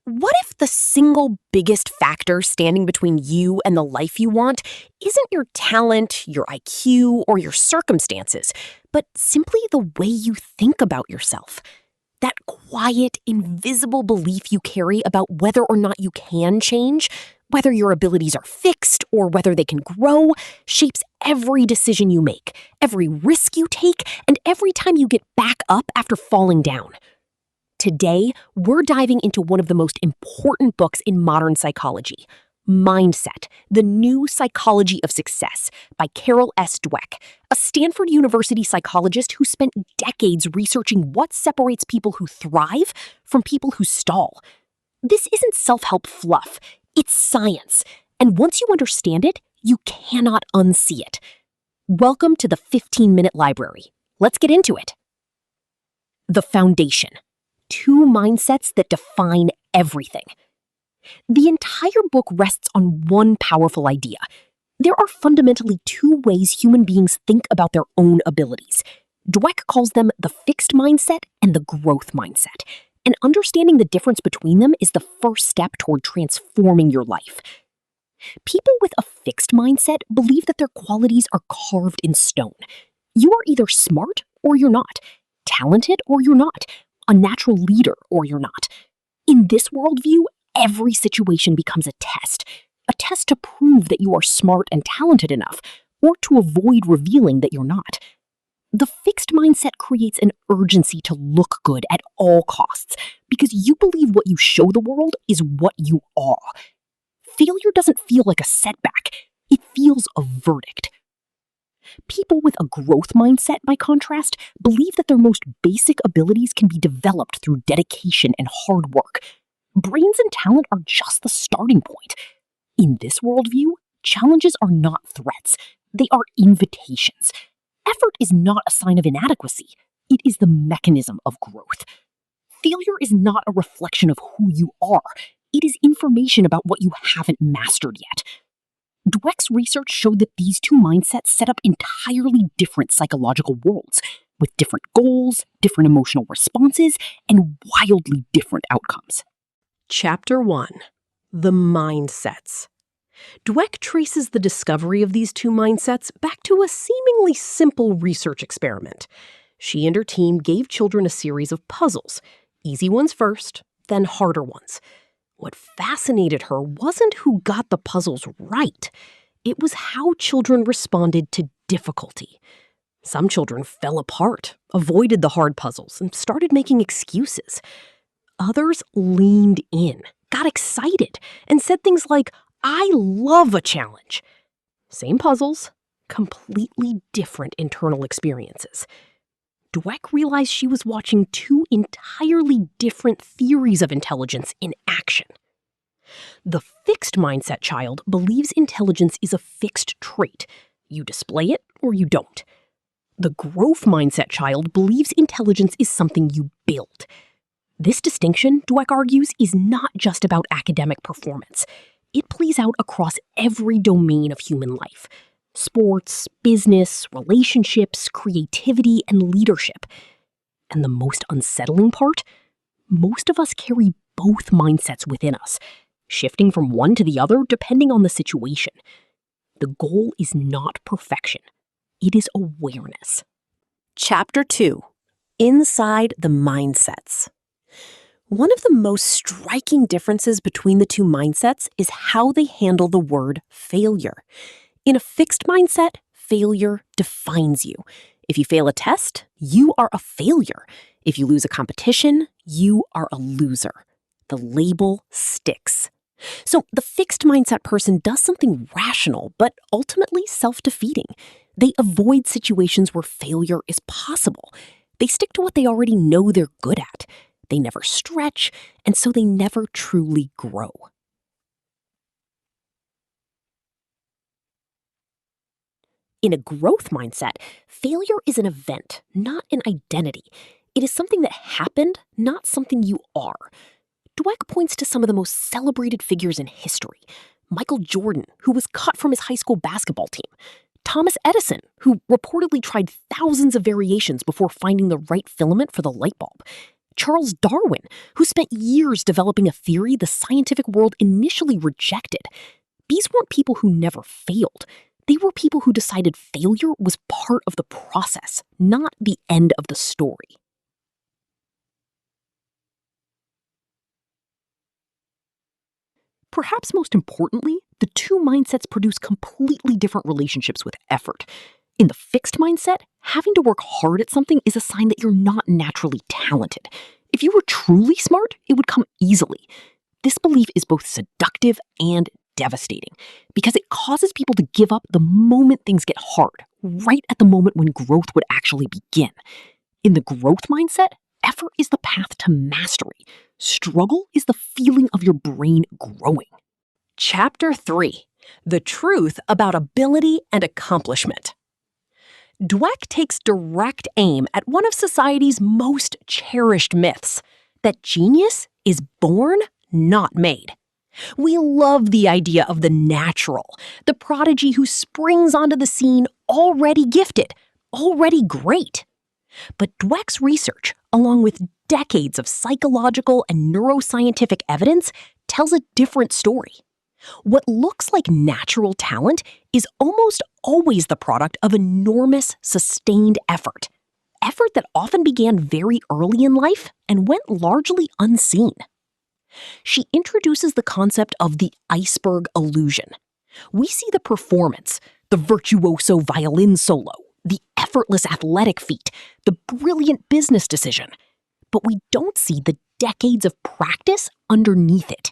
What if the single biggest factor standing between you and the life you want isn't your talent, your IQ, or your circumstances, but simply the way you think about yourself? That quiet, invisible belief you carry about whether or not you can change, whether your abilities are fixed or whether they can grow, shapes every decision you make, every risk you take, and every time you get back up after falling down. Today, we're diving into one of the most important books in modern psychology, Mindset, The New Psychology of Success by Carol S. Dweck, a Stanford University psychologist who spent decades researching what separates people who thrive from people who stall. This isn't self-help fluff, it's science, and once you understand it, you cannot unsee it. Welcome to the 15-Minute Library. Let's get into it. The foundation. 2 mindsets that define everything. The entire book rests on one powerful idea. There are fundamentally 2 ways human beings think about their own abilities. Dweck calls them the fixed mindset and the growth mindset. And understanding the difference between them is the first step toward transforming your life. People with a fixed mindset believe that their qualities are carved in stone. You are either smart or you're not, talented or you're not, a natural leader or you're not. In this worldview, every situation becomes a test to prove that you are smart and talented enough, or to avoid revealing that you're not. The fixed mindset creates an urgency to look good at all costs, because you believe what you show the world is what you are. Failure doesn't feel like a setback, it feels a verdict. People with a growth mindset, by contrast, believe that their most basic abilities can be developed through dedication and hard work. Brains and talent are just the starting point. In this worldview, challenges are not threats. They are invitations. Effort is not a sign of inadequacy. It is the mechanism of growth. Failure is not a reflection of who you are. It is information about what you haven't mastered yet. Dweck's research showed that these 2 mindsets set up entirely different psychological worlds, with different goals, different emotional responses, and wildly different outcomes. Chapter 1. The Mindsets. Dweck traces the discovery of these 2 mindsets back to a seemingly simple research experiment. She and her team gave children a series of puzzles, easy ones first, then harder ones. What fascinated her wasn't who got the puzzles right. It was how children responded to difficulty. Some children fell apart, avoided the hard puzzles, and started making excuses. Others leaned in, got excited, and said things like, "I love a challenge." Same puzzles, completely different internal experiences. Dweck realized she was watching 2 entirely different theories of intelligence in action. The fixed mindset child believes intelligence is a fixed trait. You display it or you don't. The growth mindset child believes intelligence is something you build. This distinction, Dweck argues, is not just about academic performance. It plays out across every domain of human life. Sports, business, relationships, creativity, and leadership. And the most unsettling part? Most of us carry both mindsets within us, shifting from one to the other depending on the situation. The goal is not perfection. It is awareness. Chapter 2. Inside the Mindsets. One of the most striking differences between the 2 mindsets is how they handle the word failure. In a fixed mindset, failure defines you. If you fail a test, you are a failure. If you lose a competition, you are a loser. The label sticks. So the fixed mindset person does something rational, but ultimately self-defeating. They avoid situations where failure is possible. They stick to what they already know they're good at. They never stretch, and so they never truly grow. In a growth mindset, failure is an event, not an identity. It is something that happened, not something you are. Dweck points to some of the most celebrated figures in history. Michael Jordan, who was cut from his high school basketball team. Thomas Edison, who reportedly tried thousands of variations before finding the right filament for the light bulb. Charles Darwin, who spent years developing a theory the scientific world initially rejected. These weren't people who never failed. They were people who decided failure was part of the process, not the end of the story. Perhaps most importantly, the two mindsets produce completely different relationships with effort. In the fixed mindset, having to work hard at something is a sign that you're not naturally talented. If you were truly smart, it would come easily. This belief is both seductive and devastating because it causes people to give up the moment things get hard, right at the moment when growth would actually begin. In the growth mindset, effort is the path to mastery. Struggle is the feeling of your brain growing. Chapter 3: The Truth About Ability and Accomplishment. Dweck takes direct aim at one of society's most cherished myths, that genius is born, not made. We love the idea of the natural, the prodigy who springs onto the scene already gifted, already great. But Dweck's research, along with decades of psychological and neuroscientific evidence, tells a different story. What looks like natural talent is almost always the product of enormous, sustained effort. Effort that often began very early in life and went largely unseen. She introduces the concept of the iceberg illusion. We see the performance, the virtuoso violin solo, the effortless athletic feat, the brilliant business decision. But we don't see the decades of practice underneath it.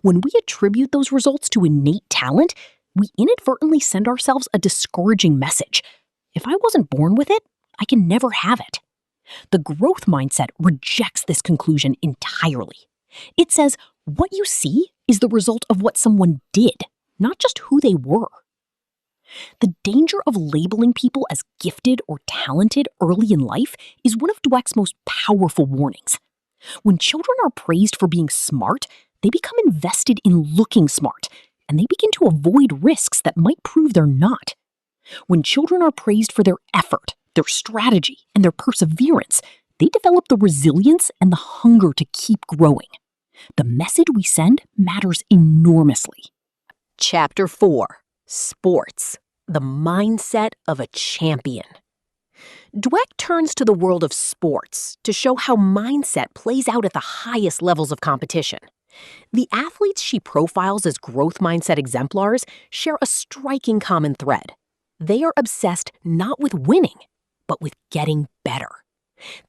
When we attribute those results to innate talent, we inadvertently send ourselves a discouraging message. If I wasn't born with it, I can never have it. The growth mindset rejects this conclusion entirely. It says what you see is the result of what someone did, not just who they were. The danger of labeling people as gifted or talented early in life is one of Dweck's most powerful warnings. When children are praised for being smart, they become invested in looking smart, and they begin to avoid risks that might prove they're not. When children are praised for their effort, their strategy, and their perseverance, they develop the resilience and the hunger to keep growing. The message we send matters enormously. Chapter 4: Sports: The Mindset of a Champion. Dweck turns to the world of sports to show how mindset plays out at the highest levels of competition. The athletes she profiles as growth mindset exemplars share a striking common thread. They are obsessed not with winning, but with getting better.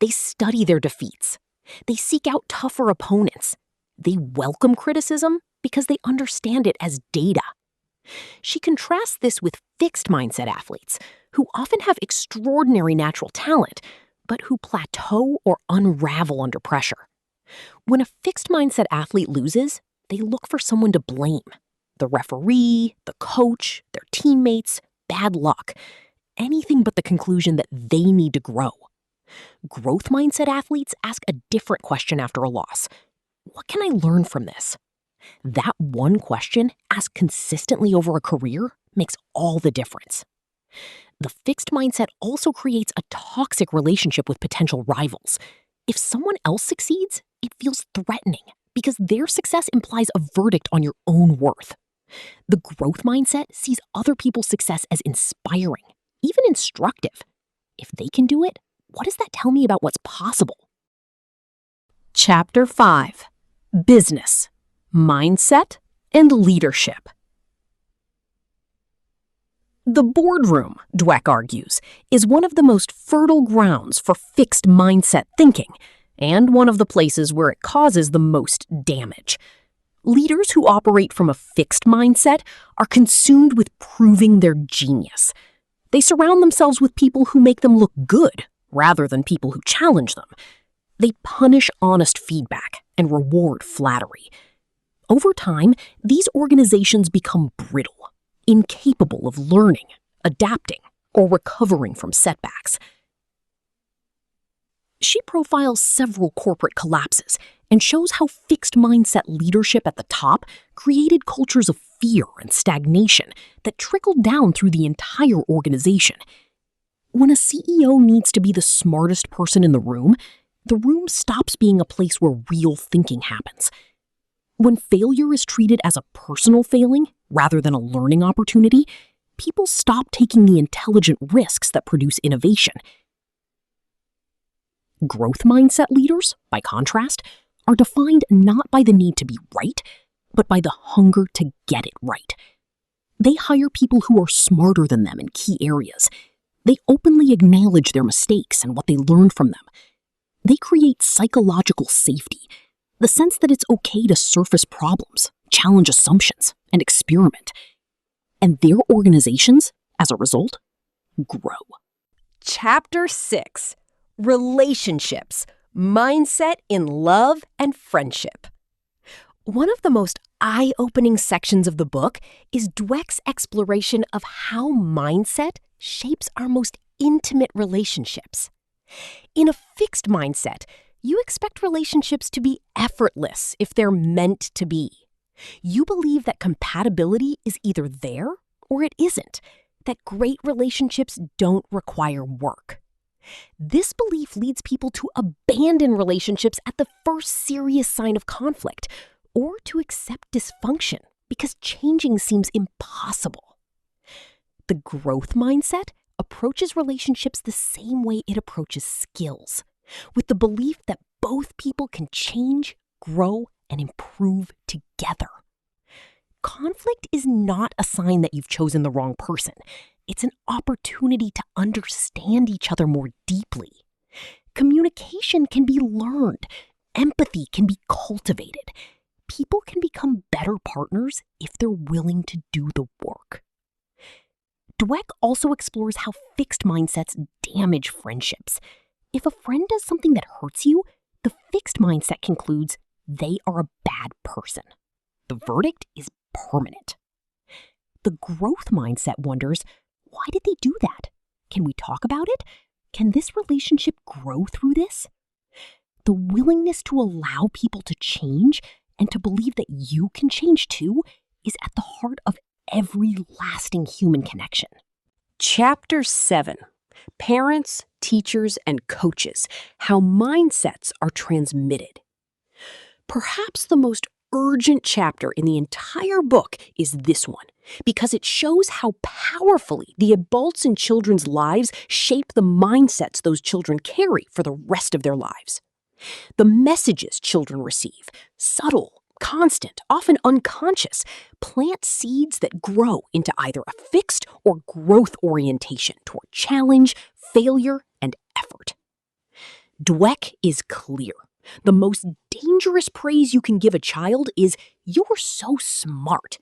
They study their defeats. They seek out tougher opponents. They welcome criticism because they understand it as data. She contrasts this with fixed mindset athletes, who often have extraordinary natural talent, but who plateau or unravel under pressure. When a fixed mindset athlete loses, they look for someone to blame. The referee, the coach, their teammates, bad luck. Anything but the conclusion that they need to grow. Growth mindset athletes ask a different question after a loss. What can I learn from this? That one question, asked consistently over a career, makes all the difference. The fixed mindset also creates a toxic relationship with potential rivals. If someone else succeeds, it feels threatening because their success implies a verdict on your own worth. The growth mindset sees other people's success as inspiring, even instructive. If they can do it, what does that tell me about what's possible? Chapter 5: Business: Mindset and Leadership. The boardroom, Dweck argues, is one of the most fertile grounds for fixed mindset thinking, and one of the places where it causes the most damage. Leaders who operate from a fixed mindset are consumed with proving their genius. They surround themselves with people who make them look good, rather than people who challenge them. They punish honest feedback and reward flattery. Over time, these organizations become brittle, incapable of learning, adapting, or recovering from setbacks. She profiles several corporate collapses and shows how fixed mindset leadership at the top created cultures of fear and stagnation that trickled down through the entire organization. When a CEO needs to be the smartest person in the room, The room stops being a place where real thinking happens. When failure is treated as a personal failing rather than a learning opportunity, people stop taking the intelligent risks that produce innovation. Growth mindset leaders, by contrast, are defined not by the need to be right, but by the hunger to get it right. They hire people who are smarter than them in key areas. They openly acknowledge their mistakes and what they learned from them. They create psychological safety, the sense that it's okay to surface problems, challenge assumptions, and experiment. And their organizations, as a result, grow. Chapter 6: Relationships, Mindset in Love and Friendship. One of the most eye-opening sections of the book is Dweck's exploration of how mindset shapes our most intimate relationships. In a fixed mindset, you expect relationships to be effortless if they're meant to be. You believe that compatibility is either there or it isn't, that great relationships don't require work. This belief leads people to abandon relationships at the first serious sign of conflict, or to accept dysfunction because changing seems impossible. The growth mindset approaches relationships the same way it approaches skills, with the belief that both people can change, grow, and improve together. Conflict is not a sign that you've chosen the wrong person. It's an opportunity to understand each other more deeply. Communication can be learned. Empathy can be cultivated. People can become better partners if they're willing to do the work. Dweck also explores how fixed mindsets damage friendships. If a friend does something that hurts you, the fixed mindset concludes they are a bad person. The verdict is permanent. The growth mindset wonders, why did they do that? Can we talk about it? Can this relationship grow through this? The willingness to allow people to change and to believe that you can change too is at the heart of every lasting human connection. Chapter 7: Parents, Teachers, and Coaches, How Mindsets Are Transmitted. Perhaps the most urgent chapter in the entire book is this one, because it shows how powerfully the adults in children's lives shape the mindsets those children carry for the rest of their lives. The messages children receive, subtle, constant, often unconscious, plant seeds that grow into either a fixed or growth orientation toward challenge, failure, and effort. Dweck is clear. The most dangerous praise you can give a child is, "You're so smart."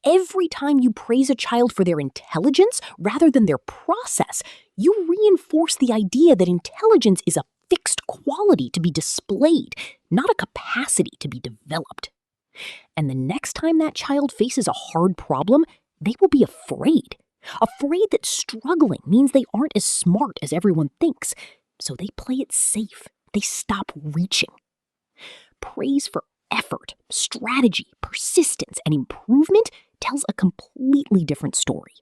Every time you praise a child for their intelligence rather than their process, you reinforce the idea that intelligence is a fixed quality to be displayed, not a capacity to be developed. And the next time that child faces a hard problem, they will be afraid that struggling means they aren't as smart as everyone thinks, so they play it safe. They stop reaching. Praise for effort, strategy, persistence, and improvement tells a completely different story.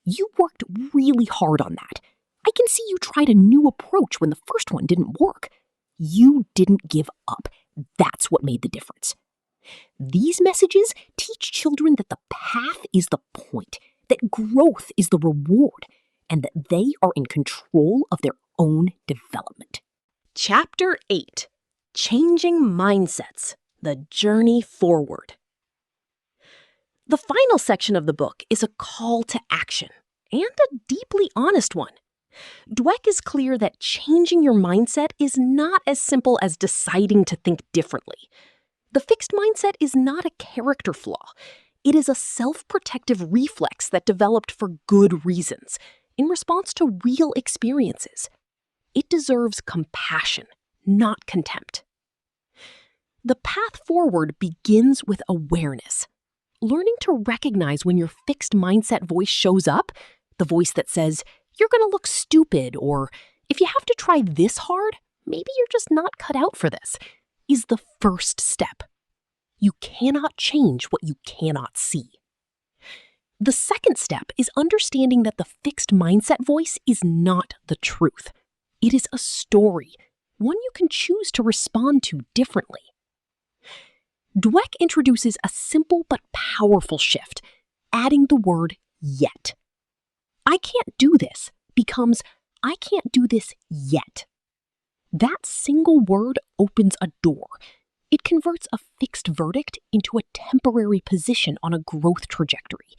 You worked really hard on that. I can see you tried a new approach when the first one didn't work. You didn't give up. That's what made the difference. These messages teach children that the path is the point, that growth is the reward, and that they are in control of their own development. Chapter 8: Changing Mindsets, The Journey Forward. The final section of the book is a call to action, and a deeply honest one. Dweck is clear that changing your mindset is not as simple as deciding to think differently. The fixed mindset is not a character flaw. It is a self-protective reflex that developed for good reasons, in response to real experiences. It deserves compassion, not contempt. The path forward begins with awareness. Learning to recognize when your fixed mindset voice shows up, the voice that says, "You're going to look stupid," or "If you have to try this hard, maybe you're just not cut out for this," is the first step. You cannot change what you cannot see. The second step is understanding that the fixed mindset voice is not the truth. It is a story. one you can choose to respond to differently. Dweck introduces a simple but powerful shift, adding the word yet. I can't do this becomes I can't do this yet. That single word opens a door. It converts a fixed verdict into a temporary position on a growth trajectory.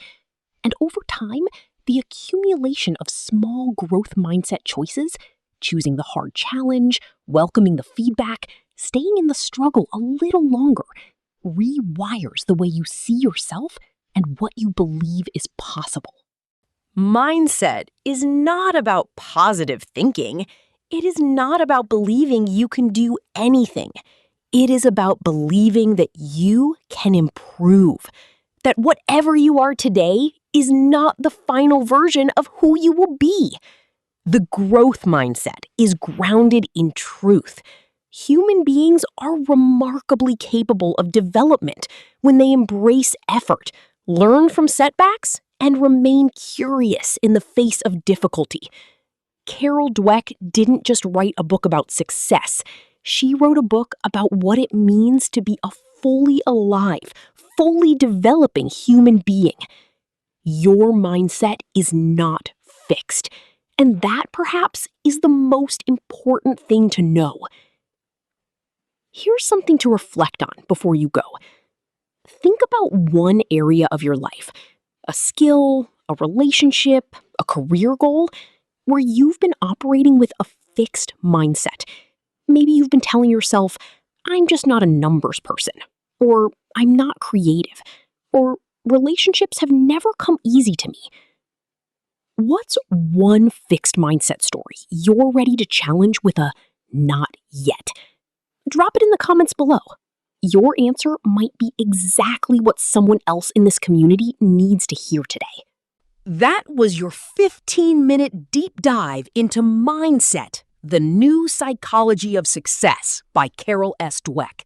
And over time, the accumulation of small growth mindset choices, choosing the hard challenge, welcoming the feedback, staying in the struggle a little longer, rewires the way you see yourself and what you believe is possible. Mindset is not about positive thinking. It is not about believing you can do anything. It is about believing that you can improve, that whatever you are today is not the final version of who you will be. The growth mindset is grounded in truth. Human beings are remarkably capable of development when they embrace effort, learn from setbacks, and remain curious in the face of difficulty. Carol Dweck didn't just write a book about success. She wrote a book about what it means to be a fully alive, fully developing human being. Your mindset is not fixed, and that perhaps is the most important thing to know. Here's something to reflect on before you go. Think about one area of your life, a skill, a relationship, a career goal, where you've been operating with a fixed mindset. Maybe you've been telling yourself, I'm just not a numbers person, or I'm not creative, or relationships have never come easy to me. What's one fixed mindset story you're ready to challenge with a not yet? Drop it in the comments below. Your answer might be exactly what someone else in this community needs to hear today. That was your 15-minute deep dive into Mindset, the New Psychology of Success by Carol S. Dweck,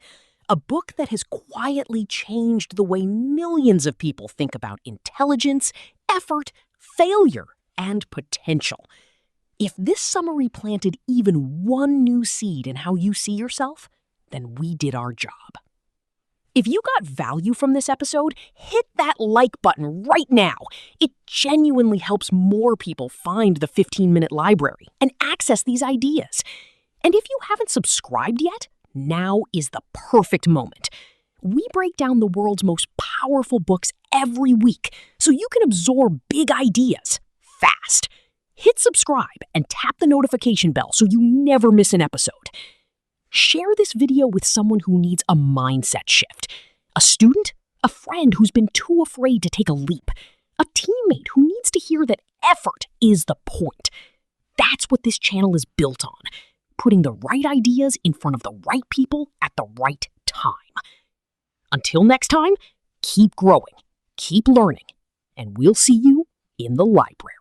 a book that has quietly changed the way millions of people think about intelligence, effort, failure, and potential. If this summary planted even one new seed in how you see yourself, then we did our job. If you got value from this episode, hit that like button right now. It genuinely helps more people find the 15-minute library and access these ideas. And if you haven't subscribed yet, now is the perfect moment. We break down the world's most powerful books every week so you can absorb big ideas fast. Hit subscribe and tap the notification bell so you never miss an episode. Share this video with someone who needs a mindset shift. A student, a friend who's been too afraid to take a leap, a teammate who needs to hear that effort is the point. That's what this channel is built on, putting the right ideas in front of the right people at the right time. Until next time, keep growing, keep learning, and we'll see you in the library.